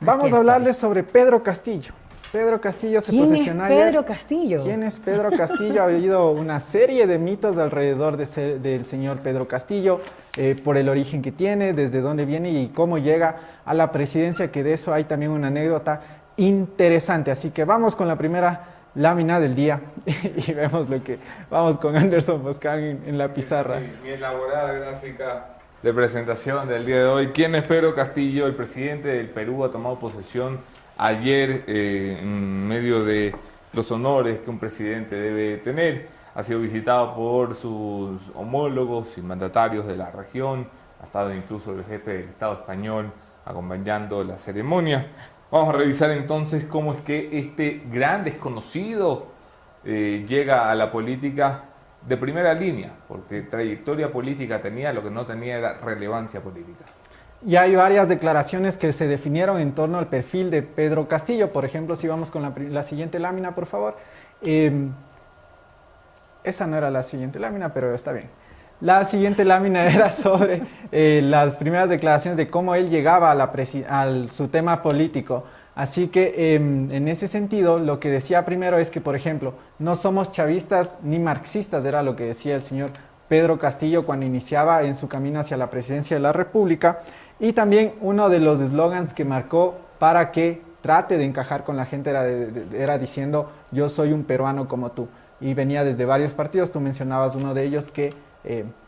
Vamos a hablarles sobre Pedro Castillo. Pedro Castillo se posesionó ayer. ¿Quién es Pedro Castillo? ¿Quién es Pedro Castillo? Ha habido una serie de mitos alrededor del señor Pedro Castillo, por el origen que tiene, desde dónde viene y cómo llega a la presidencia, que de eso hay también una anécdota interesante. Así que vamos con la primera lámina del día y vemos lo que... Vamos con Anderson Boscan en la pizarra. Mi elaborada gráfica de presentación del día de hoy. ¿Quién es Pedro Castillo? El presidente del Perú ha tomado posesión ayer en medio de los honores que un presidente debe tener. Ha sido visitado por sus homólogos y mandatarios de la región. Ha estado incluso el jefe del Estado español acompañando la ceremonia. Vamos a revisar entonces cómo es que este gran desconocido llega a la política de primera línea, porque trayectoria política tenía, lo que no tenía era relevancia política. Y hay varias declaraciones que se definieron en torno al perfil de Pedro Castillo. Por ejemplo, si vamos con la siguiente lámina, por favor. Esa no era la siguiente lámina, pero está bien. La siguiente lámina era sobre las primeras declaraciones de cómo él llegaba a su tema político. Así que en ese sentido, lo que decía primero es que, por ejemplo, no somos chavistas ni marxistas, era lo que decía el señor Pedro Castillo cuando iniciaba en su camino hacia la presidencia de la República. Y también uno de los eslogans que marcó para que trate de encajar con la gente era diciendo: yo soy un peruano como tú. Y venía desde varios partidos, tú mencionabas uno de ellos que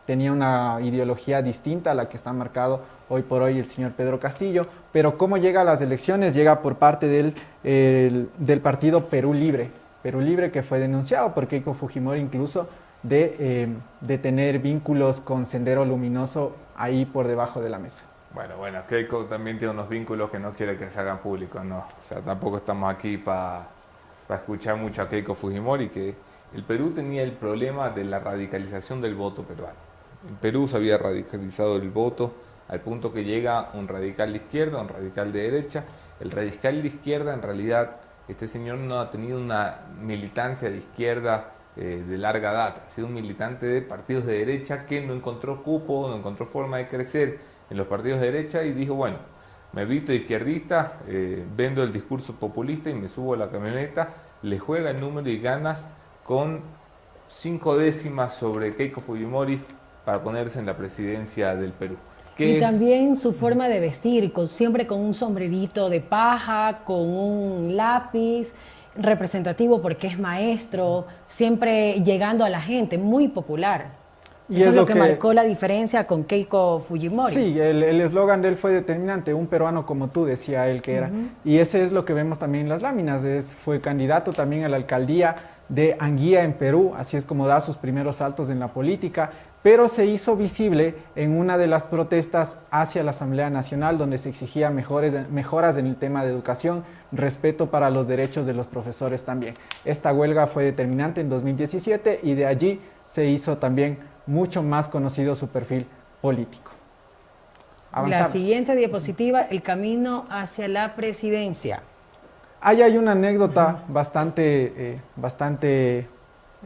tenía una ideología distinta a la que está marcado hoy por hoy el señor Pedro Castillo. Pero ¿cómo llega a las elecciones? Llega por parte del partido Perú Libre. Perú Libre, que fue denunciado por Keiko Fujimori incluso de tener vínculos con Sendero Luminoso ahí por debajo de la mesa. Bueno, Keiko también tiene unos vínculos que no quiere que se hagan públicos, ¿no? O sea, tampoco estamos aquí para escuchar mucho a Keiko Fujimori, que el Perú tenía el problema de la radicalización del voto peruano. En Perú se había radicalizado el voto al punto que llega un radical de izquierda, un radical de derecha. El radical de izquierda, en realidad, este señor no ha tenido una militancia de izquierda de larga data. Ha sido un militante de partidos de derecha que no encontró cupo, no encontró forma de crecer en los partidos de derecha y dijo: bueno, me visto izquierdista, vendo el discurso populista y me subo a la camioneta, le juega el número y gana con 5 décimas sobre Keiko Fujimori para ponerse en la presidencia del Perú. Y también su forma de vestir, siempre con un sombrerito de paja, con un lápiz, representativo porque es maestro, siempre llegando a la gente, muy popular. Y eso es lo que marcó la diferencia con Keiko Fujimori. Sí, el eslogan de él fue determinante: un peruano como tú, decía él que era. Y ese es lo que vemos también en las láminas. Fue candidato también a la alcaldía de Anguía en Perú, así es como da sus primeros saltos en la política, pero se hizo visible en una de las protestas hacia la Asamblea Nacional, donde se exigía mejoras en el tema de educación, respeto para los derechos de los profesores también. Esta huelga fue determinante en 2017 y de allí se hizo también mucho más conocido su perfil político. Avanzamos. La siguiente diapositiva: el camino hacia la presidencia. Ahí hay una anécdota bastante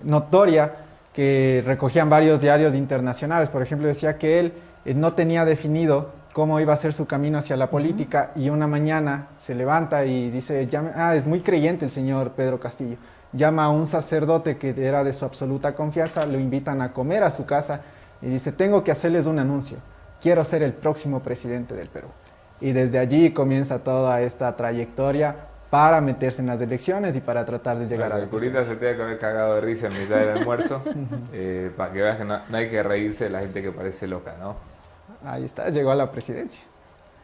notoria que recogían varios diarios internacionales. Por ejemplo, decía que él no tenía definido cómo iba a ser su camino hacia la política y una mañana se levanta y dice: es muy creyente el señor Pedro Castillo. Llama a un sacerdote que era de su absoluta confianza, lo invitan a comer a su casa y dice: tengo que hacerles un anuncio, quiero ser el próximo presidente del Perú. Y desde allí comienza toda esta trayectoria para meterse en las elecciones y para tratar de llegar a la presidencia. Se tiene que haber cagado de risa en mitad del almuerzo, para que veas que no hay que reírse de la gente que parece loca, ¿no? Ahí está, llegó a la presidencia.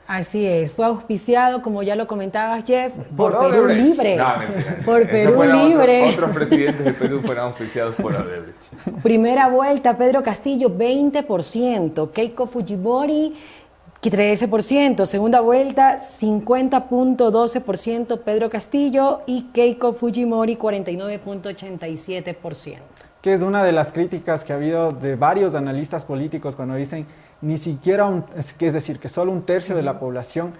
Así es, fue auspiciado, como ya lo comentabas, Jeff, por Perú Libre. No, mentira. Por Perú Libre. Otros presidentes de Perú fueron auspiciados por Odebrecht. Primera vuelta: Pedro Castillo, 20%. Keiko Fujimori, 13%. Segunda vuelta, 50.12% Pedro Castillo y Keiko Fujimori, 49.87%. Que es una de las críticas que ha habido de varios analistas políticos cuando dicen ni siquiera, es decir, que solo un tercio de la población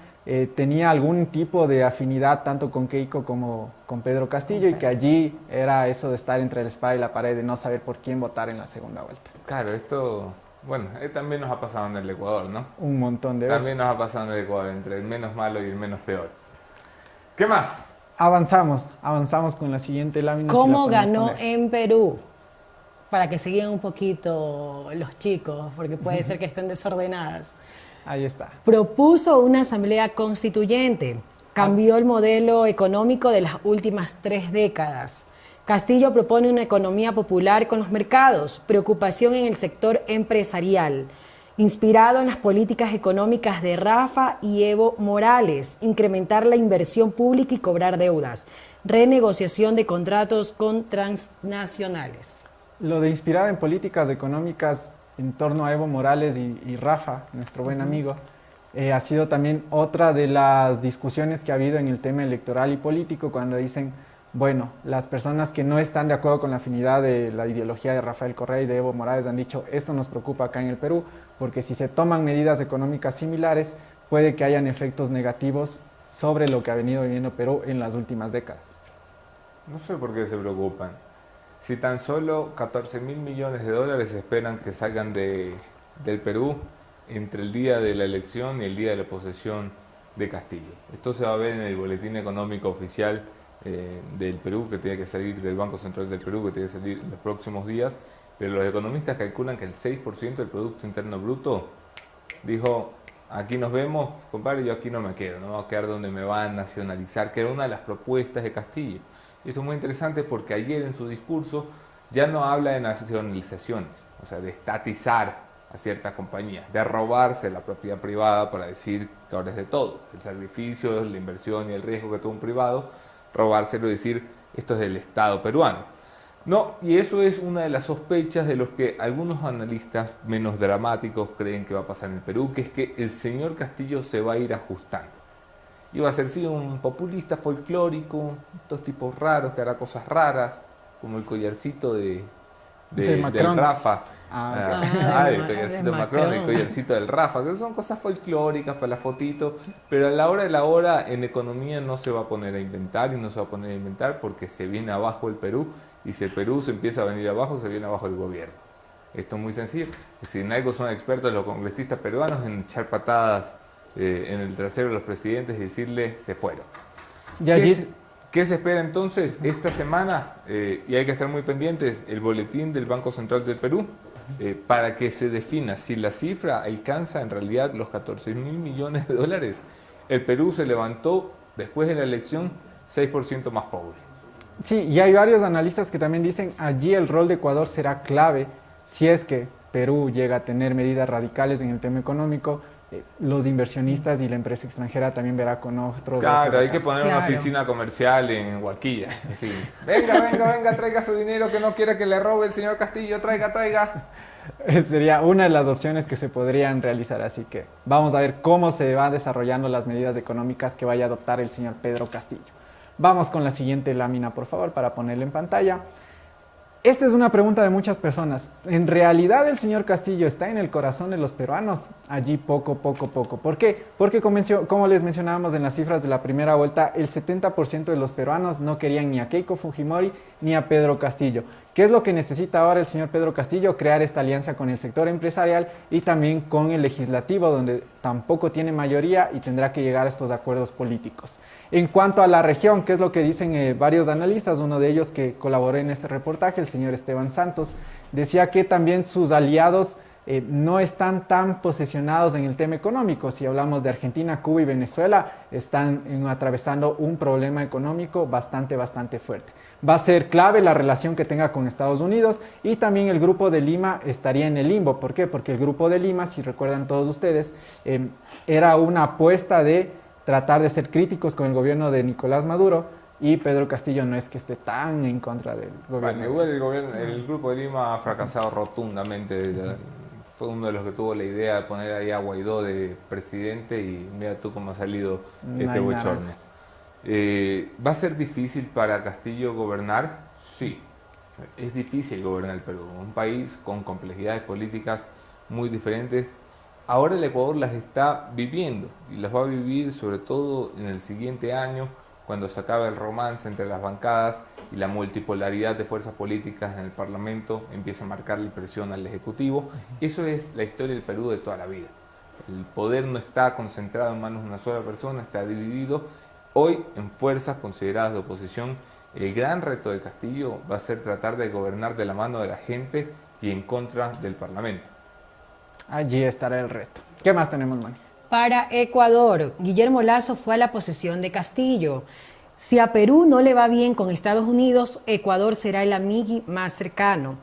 tenía algún tipo de afinidad tanto con Keiko como con Pedro Castillo, y que allí era eso de estar entre la espada y la pared, de no saber por quién votar en la segunda vuelta. Claro, esto, bueno, también nos ha pasado en el Ecuador, ¿no? Un montón de veces. También nos ha pasado en el Ecuador, entre el menos malo y el menos peor. ¿Qué más? Avanzamos con la siguiente lámina. si la ¿Cómo podemos ganó poner. en Perú? Para que se guíen un poquito los chicos, porque puede ser que estén desordenadas. Ahí está. Propuso una asamblea constituyente, cambió el modelo económico de las últimas 3 décadas. Castillo propone una economía popular con los mercados, preocupación en el sector empresarial, inspirado en las políticas económicas de Rafa y Evo Morales, incrementar la inversión pública y cobrar deudas, renegociación de contratos con transnacionales. Lo de inspirado en políticas económicas en torno a Evo Morales y Rafa, nuestro buen amigo, ha sido también otra de las discusiones que ha habido en el tema electoral y político cuando dicen, bueno, las personas que no están de acuerdo con la afinidad de la ideología de Rafael Correa y de Evo Morales han dicho, esto nos preocupa acá en el Perú, porque si se toman medidas económicas similares, puede que hayan efectos negativos sobre lo que ha venido viviendo Perú en las últimas décadas. No sé por qué se preocupan. Si tan solo 14.000 millones de dólares esperan que salgan del Perú entre el día de la elección y el día de la posesión de Castillo. Esto se va a ver en el boletín económico oficial del Perú, que tiene que salir del Banco Central del Perú, que tiene que salir en los próximos días, pero los economistas calculan que el 6% del Producto Interno Bruto dijo, aquí nos vemos, compadre, yo aquí no me quedo, no me voy a quedar donde me van a nacionalizar, que era una de las propuestas de Castillo. Y eso es muy interesante porque ayer en su discurso ya no habla de nacionalizaciones, o sea, de estatizar a ciertas compañías, de robarse la propiedad privada para decir que ahora es de todos, el sacrificio, la inversión y el riesgo que tuvo un privado, robárselo y decir esto es del Estado peruano. No, y eso es una de las sospechas de los que algunos analistas menos dramáticos creen que va a pasar en el Perú, que es que el señor Castillo se va a ir ajustando. Iba a ser sí un populista folclórico, estos tipos raros que hará cosas raras, como el collarcito del Rafa. El collarcito de Macron, el collarcito del Rafa, que son cosas folclóricas para la fotito, pero a la hora de la hora en economía no se va a poner a inventar y no se va a poner a inventar porque se viene abajo el Perú y si el Perú se empieza a venir abajo, se viene abajo el gobierno. Esto es muy sencillo. Si en algo son expertos los congresistas peruanos en echar patadas en el trasero de los presidentes y decirle se fueron. ¿Qué se espera entonces esta semana? Y hay que estar muy pendientes, el boletín del Banco Central del Perú, para que se defina si la cifra alcanza en realidad los 14.000 millones de dólares. El Perú se levantó después de la elección 6% más pobre. Sí, y hay varios analistas que también dicen allí el rol de Ecuador será clave si es que Perú llega a tener medidas radicales en el tema económico. Los inversionistas y la empresa extranjera también verá con otros. Claro, hay que poner una oficina comercial en Huaquilla. Así. Venga, traiga su dinero que no quiera que le robe el señor Castillo, traiga. Sería una de las opciones que se podrían realizar, así que vamos a ver cómo se van desarrollando las medidas económicas que vaya a adoptar el señor Pedro Castillo. Vamos con la siguiente lámina, por favor, para ponerla en pantalla. Esta es una pregunta de muchas personas. ¿En realidad el señor Castillo está en el corazón de los peruanos? Allí poco. ¿Por qué? Porque como les mencionábamos en las cifras de la primera vuelta, el 70% de los peruanos no querían ni a Keiko Fujimori ni a Pedro Castillo. ¿Qué es lo que necesita ahora el señor Pedro Castillo? Crear esta alianza con el sector empresarial y también con el legislativo, donde tampoco tiene mayoría y tendrá que llegar a estos acuerdos políticos. En cuanto a la región, ¿qué es lo que dicen varios analistas? Uno de ellos que colaboró en este reportaje, el señor Esteban Santos, decía que también sus aliados no están tan posesionados en el tema económico. Si hablamos de Argentina, Cuba y Venezuela, están atravesando un problema económico bastante fuerte. Va a ser clave la relación que tenga con Estados Unidos y también el Grupo de Lima estaría en el limbo. ¿Por qué? Porque el Grupo de Lima, si recuerdan todos ustedes, era una apuesta de tratar de ser críticos con el gobierno de Nicolás Maduro y Pedro Castillo no es que esté tan en contra del gobierno. Bueno, el Grupo de Lima ha fracasado rotundamente. Fue uno de los que tuvo la idea de poner ahí a Guaidó de presidente y mira tú cómo ha salido este bochorno. ¿Va a ser difícil para Castillo gobernar? Sí, es difícil gobernar el Perú, un país con complejidades políticas muy diferentes. Ahora el Ecuador las está viviendo y las va a vivir sobre todo en el siguiente año, cuando se acabe el romance entre las bancadas y la multipolaridad de fuerzas políticas en el Parlamento empieza a marcarle presión al Ejecutivo. Eso es la historia del Perú de toda la vida. El poder no está concentrado en manos de una sola persona, está dividido Hoy, en fuerzas consideradas de oposición, el gran reto de Castillo va a ser tratar de gobernar de la mano de la gente y en contra del Parlamento. Allí estará el reto. ¿Qué más tenemos, Mani? Para Ecuador, Guillermo Lazo fue a la posesión de Castillo. Si a Perú no le va bien con Estados Unidos, Ecuador será el amigui más cercano.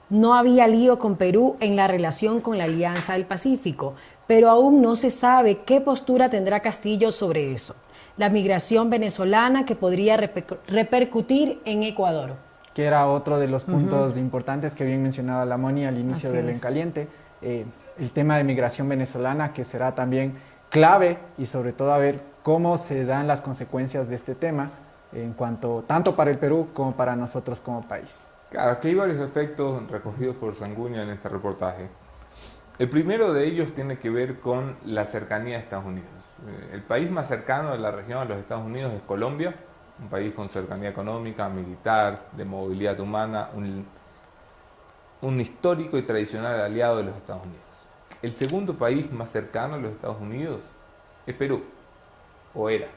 No había lío con Perú en la relación con la Alianza del Pacífico, pero aún no se sabe qué postura tendrá Castillo sobre eso. La migración venezolana que podría repercutir en Ecuador. Que era otro de los puntos importantes que bien mencionaba la Moni al inicio Así del es. En Caliente. El tema de migración venezolana, que será también clave, y sobre todo a ver cómo se dan las consecuencias de este tema en cuanto tanto para el Perú como para nosotros como país. Claro, aquí hay varios efectos recogidos por Sanguña en este reportaje. El primero de ellos tiene que ver con la cercanía a Estados Unidos. El país más cercano de la región a los Estados Unidos es Colombia, un país con cercanía económica, militar, de movilidad humana, un histórico y tradicional aliado de los Estados Unidos. El segundo país más cercano a los Estados Unidos es Perú, o era.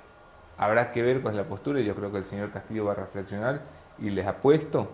Habrá que ver cuál es la postura y yo creo que el señor Castillo va a reflexionar y les apuesto